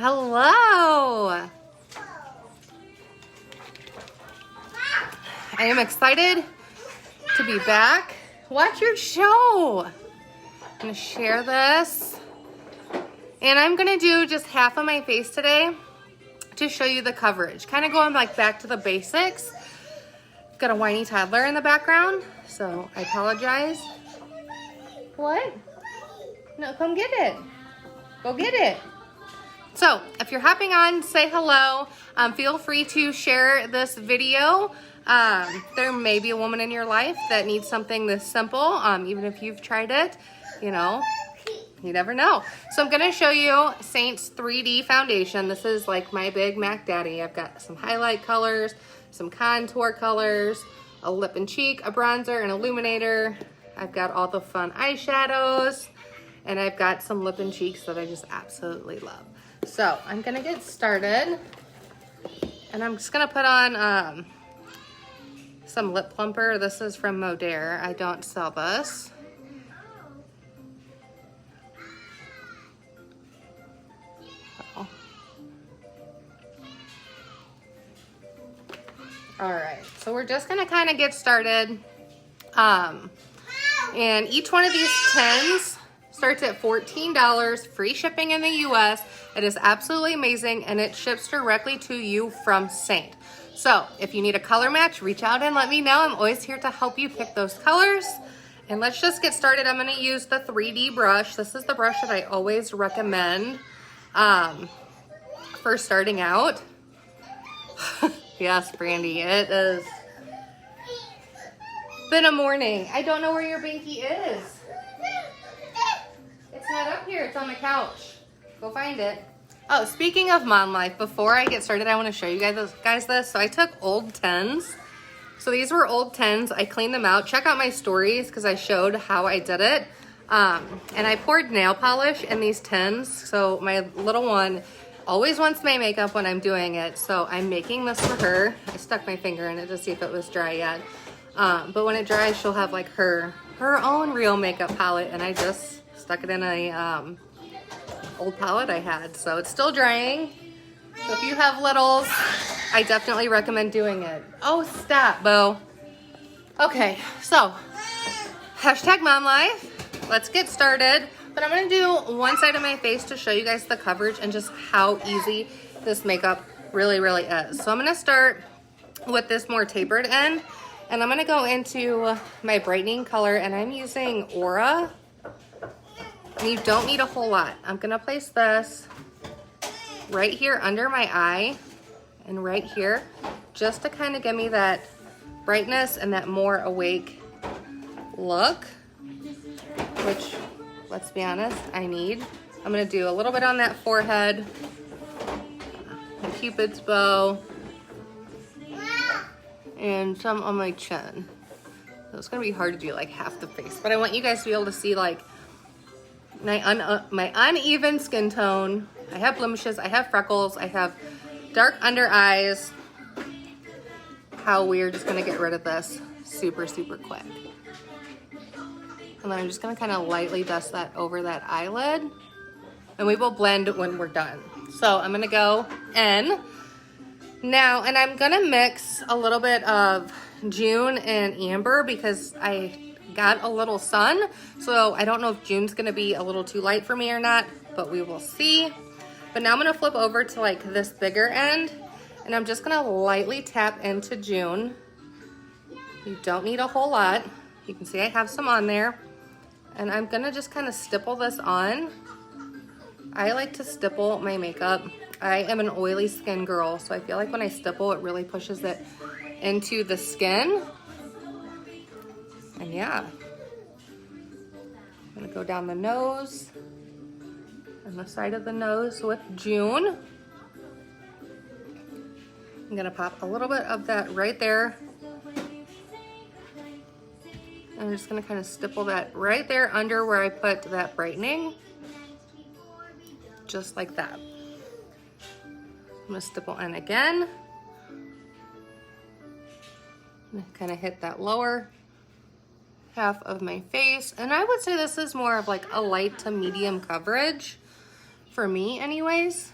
Hello. I am excited to be back. Watch your show. I'm gonna share this. And I'm gonna do just half of my face today to show you the coverage. Kind of going like back to the basics. Got a whiny toddler in the background, so I apologize. What? No, come get it. Go get it. So if you're hopping on, say hello. Feel free to share this video. There may be a woman in your life that needs something this simple. Even if you've tried it, you know, you never know. So I'm gonna show you Seint's 3D foundation. This is like my big Mac Daddy. I've got some highlight colors, some contour colors, a lip and cheek, a bronzer, an illuminator. I've got all the fun eyeshadows, and I've got some lip and cheeks that I just absolutely love. So I'm gonna get started, and I'm just gonna put on some lip plumper. This is from Modere. I don't sell this. Oh. All right, so we're just gonna kind of get started. And each one of these tins starts at $14, free shipping in the US. It is absolutely amazing, and it ships directly to you from Seint. So if you need a color match, reach out and let me know. I'm always here to help you pick those colors. And let's just get started. I'm gonna use the 3D brush. This is the brush that I always recommend for starting out. Yes, Brandy, it has been a morning. I don't know where your binky is. It's not up here, it's on the couch. Go find it. Oh, speaking of mom life, before I get started, I want to show you guys this. So I took old tins. So these were old tins. I cleaned them out. Check out my stories because I showed how I did it. And I poured nail polish in these tins. So my little one always wants my makeup when I'm doing it. So I'm making this for her. I stuck my finger in it to see if it was dry yet. But when it dries, she'll have like her own real makeup palette, and I just stuck it in a old palette I had. So it's still drying. So if you have littles, I definitely recommend doing it. Oh, stop, Bo. Okay, so hashtag mom life. Let's get started. But I'm gonna do one side of my face to show you guys the coverage and just how easy this makeup really, really is. So I'm gonna start with this more tapered end, and I'm gonna go into my brightening color, and I'm using Aura. And you don't need a whole lot. I'm gonna place this right here under my eye and right here, just to kind of give me that brightness and that more awake look, which, let's be honest, I need. I'm gonna do a little bit on that forehead, my Cupid's bow, and some on my chin. So it's gonna be hard to do like half the face, but I want you guys to be able to see like my uneven skin tone. I have blemishes, I have freckles, I have dark under eyes. How we're just gonna get rid of this super, super quick. And then I'm just gonna kind of lightly dust that over that eyelid, and we will blend when we're done. So I'm gonna go in now, and I'm gonna mix a little bit of June and Amber because I got a little sun. So I don't know if June's gonna be a little too light for me or not, but we will see. But now I'm gonna flip over to like this bigger end, and I'm just gonna lightly tap into June. You don't need a whole lot. You can see I have some on there. And I'm gonna just kind of stipple this on. I like to stipple my makeup. I am an oily skin girl, so I feel like when I stipple, it really pushes it into the skin. And yeah, I'm gonna go down the nose and the side of the nose with June. I'm gonna pop a little bit of that right there. I'm just gonna kind of stipple that right there under where I put that brightening. Just like that. I'm gonna stipple in again. Kind of hit that lower half of my face. And I would say this is more of like a light to medium coverage for me anyways.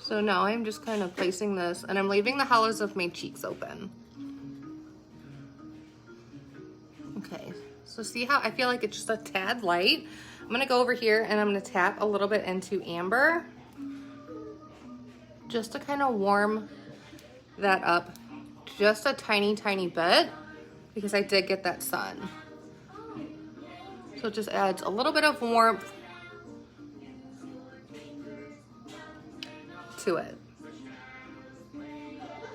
So now I'm just kind of placing this, and I'm leaving the hollows of my cheeks open. Okay, so see how I feel like it's just a tad light? I'm gonna go over here and I'm gonna tap a little bit into amber just to kind of warm that up just a tiny, tiny bit because I did get that sun. So it just adds a little bit of warmth to it,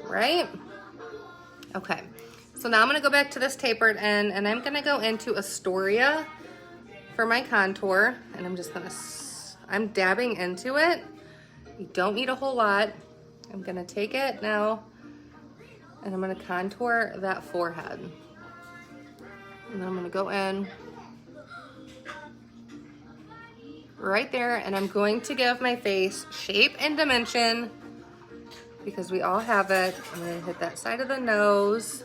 right? Okay, so now I'm gonna go back to this tapered end and I'm gonna go into Astoria for my contour, and I'm just gonna, I'm dabbing into it. You don't need a whole lot. I'm gonna take it now and I'm gonna contour that forehead. And then I'm gonna go in right there, and I'm going to give my face shape and dimension because we all have it. I'm gonna hit that side of the nose,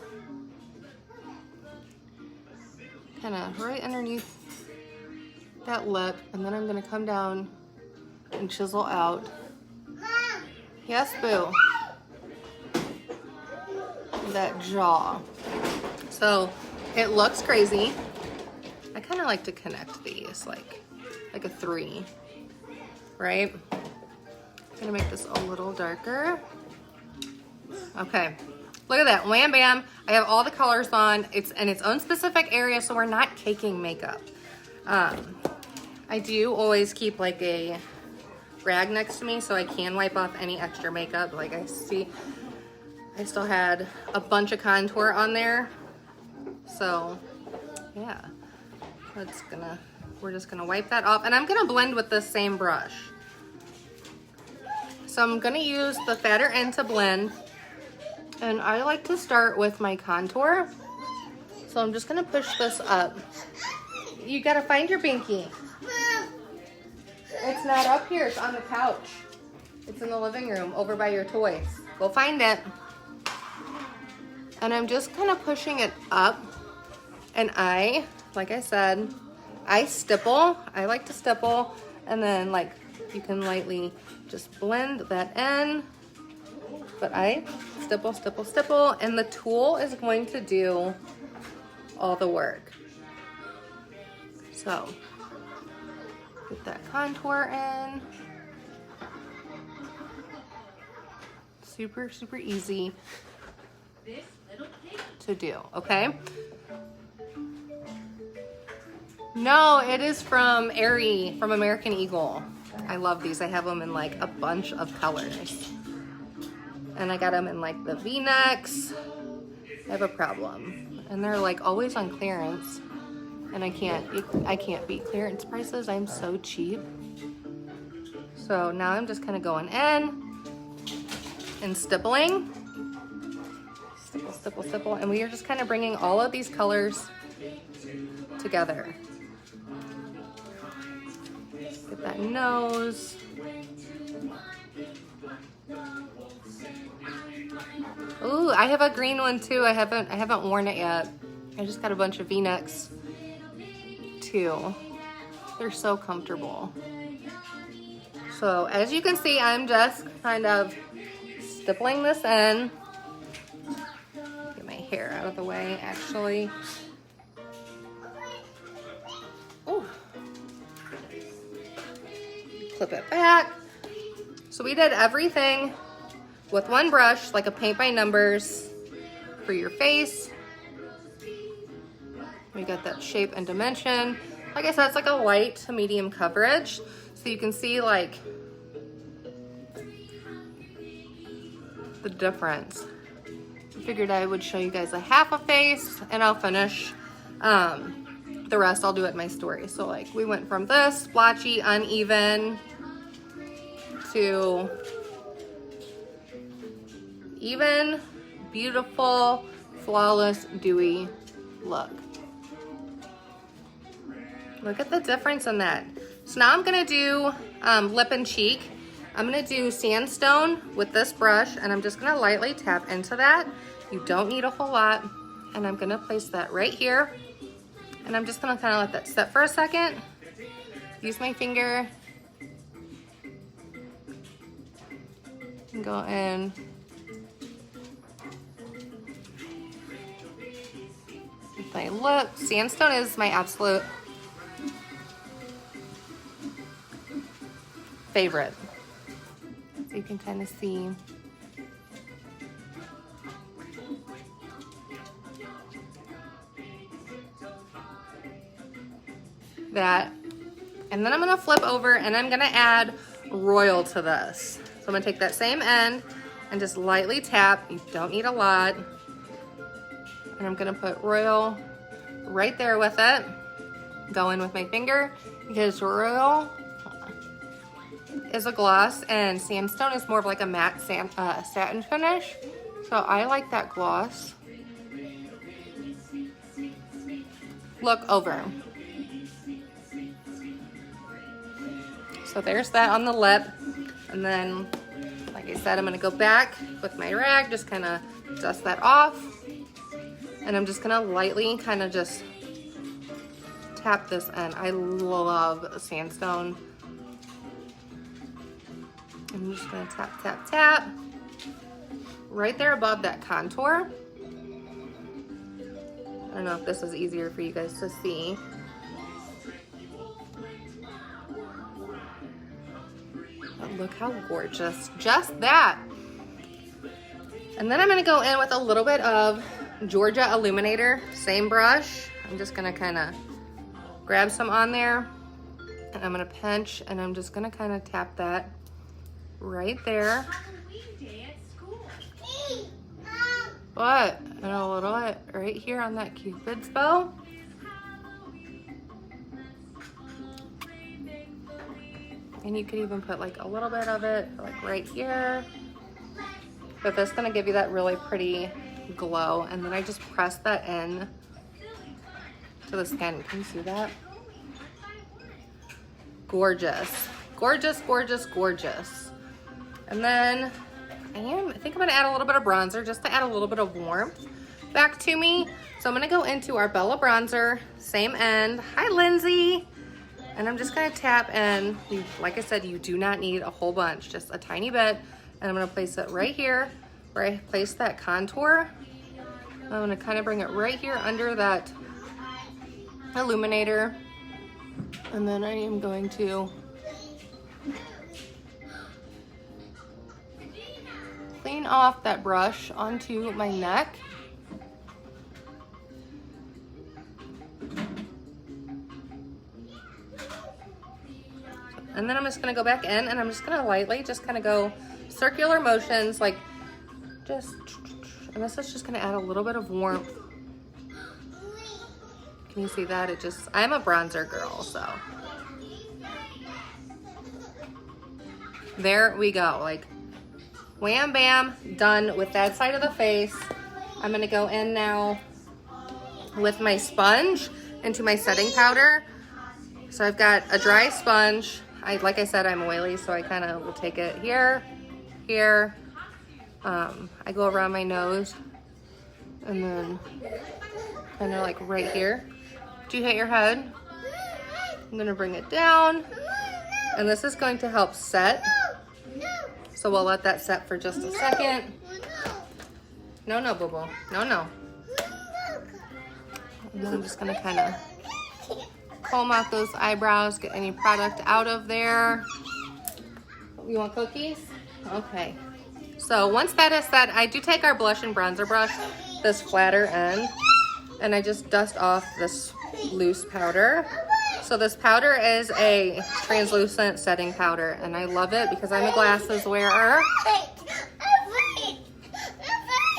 kind of right underneath that lip, and then I'm gonna come down and chisel out. Yes, boo. That jaw. So it looks crazy. I kind of like to connect these like a 3, right? I'm gonna make this a little darker. Okay, look at that, wham bam. I have all the colors on. It's in its own specific area, so we're not caking makeup. I do always keep like a rag next to me so I can wipe off any extra makeup. Like I see, I still had a bunch of contour on there. So yeah, we're just gonna wipe that off, and I'm gonna blend with this same brush. So I'm gonna use the fatter end to blend, and I like to start with my contour. So I'm just gonna push this up. You gotta find your binky. It's not up here, it's on the couch. It's in the living room over by your toys. Go find it. And I'm just kind of pushing it up, and like I said, I stipple. I like to stipple, and then like you can lightly just blend that in, but I stipple, stipple, stipple, and the tool is going to do all the work. So get that contour in. Super, super easy to do, okay? No, it is from Aerie, from American Eagle. I love these. I have them in like a bunch of colors. And I got them in like the V-necks. I have a problem. And they're like always on clearance. And I can't beat clearance prices. I'm so cheap. So now I'm just kind of going in and stippling. Stipple, stipple, stipple. And we are just kind of bringing all of these colors together. Get that nose. Ooh, I have a green one too. I haven't worn it yet. I just got a bunch of V-necks too. They're so comfortable. So as you can see, I'm just kind of stippling this in. Get my hair out of the way, actually. Ooh. Clip it back. So we did everything with one brush, like a paint by numbers for your face. We got that shape and dimension. Like I said, it's like a light to medium coverage. So you can see like the difference. I figured I would show you guys a half a face, and I'll finish the rest. I'll do it in my story. So like we went from this splotchy, uneven to even, beautiful, flawless, dewy look. Look at the difference in that. So now I'm gonna do lip and cheek. I'm gonna do sandstone with this brush, and I'm just gonna lightly tap into that. You don't need a whole lot. And I'm gonna place that right here. And I'm just gonna kind of let that set for a second. Use my finger. And go in. With my lip. Sandstone is my absolute favorite. So you can kind of see that. And then I'm gonna flip over and I'm gonna add Royal to this. So I'm gonna take that same end and just lightly tap. You don't need a lot. And I'm gonna put Royal right there with it. Go in with my finger because Royal is a gloss and Sandstone is more of like a matte satin finish. So I like that gloss. Look over. So there's that on the lip. And then, like I said, I'm gonna go back with my rag, just kind of dust that off. And I'm just gonna lightly kind of just tap this in. I love Sandstone. I'm just gonna tap, tap, tap. Right there above that contour. I don't know if this is easier for you guys to see. But look how gorgeous, just that. And then I'm gonna go in with a little bit of Georgia Illuminator, same brush. I'm just gonna kind of grab some on there and I'm gonna pinch and I'm just gonna kind of tap that right there. But, and a little bit right here on that Cupid's bow. And you could even put like a little bit of it like right here. But this is gonna give you that really pretty glow. And then I just press that in to the skin. Can you see that? Gorgeous. Gorgeous, gorgeous, gorgeous. And then I think I'm gonna add a little bit of bronzer just to add a little bit of warmth back to me. So I'm gonna go into our Bella bronzer, same end. Hi, Lindsay. And I'm just gonna tap in. Like I said, you do not need a whole bunch, just a tiny bit. And I'm gonna place it right here where I placed that contour. I'm gonna kind of bring it right here under that illuminator. And then I am going to clean off that brush onto my neck. And then I'm just gonna go back in and I'm just gonna lightly just kind of go circular motions, like just, and this is just gonna add a little bit of warmth. Can you see that? It just, I'm a bronzer girl, so. There we go, like wham bam, done with that side of the face. I'm gonna go in now with my sponge into my setting powder. So I've got a dry sponge. Like I said, I'm oily, so I kind of will take it here, here. I go around my nose and then kind of like right here. Do you hit your head? I'm gonna bring it down and this is going to help set. So we'll let that set for just a second. No, no, boo-boo. No, no. And then I'm just gonna kind of comb out those eyebrows, get any product out of there. You want cookies? Okay. So once that is set, I do take our blush and bronzer brush, this flatter end, and I just dust off this loose powder. So this powder is a translucent setting powder, and I love it because I'm a glasses wearer.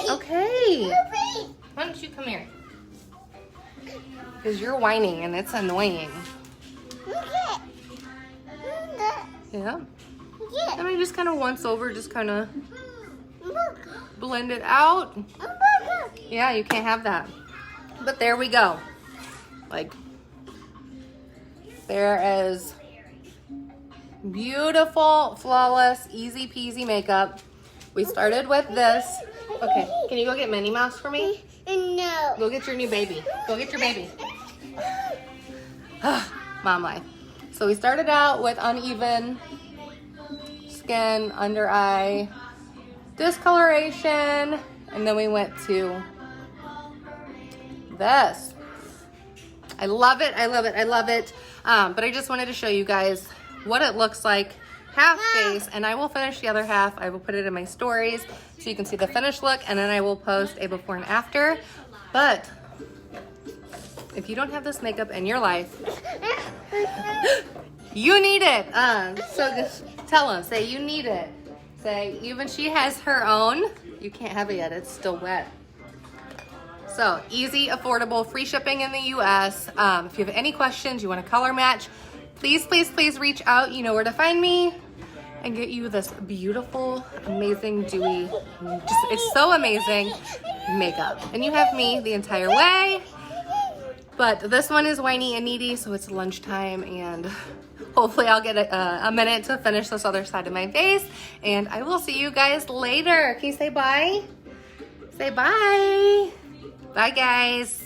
Okay. Why don't you come here? Because you're whining and it's annoying. Yeah. And I just kind of once over, just kind of blend it out. Yeah, you can't have that. But there we go. Like, there is beautiful, flawless, easy peasy makeup. We started with this. Okay, can you go get Minnie Mouse for me? No. Go get your new baby. Go get your baby. Mom life. So we started out with uneven skin, under eye, discoloration, and then we went to this. I love it, I love it, I love it. But I just wanted to show you guys what it looks like, half face, and I will finish the other half. I will put it in my stories so you can see the finished look, and then I will post a before and after. But if you don't have this makeup in your life, you need it. So just tell them, say you need it. Say, even she has her own. You can't have it yet, it's still wet. So easy, affordable, free shipping in the US. If you have any questions, you want to color match, please, please, please reach out. You know where to find me, and get you this beautiful, amazing, dewy, it's so amazing makeup. And you have me the entire way. But this one is whiny and needy, so it's lunchtime, and hopefully I'll get a minute to finish this other side of my face. And I will see you guys later. Can you say bye? Say bye. Bye, guys.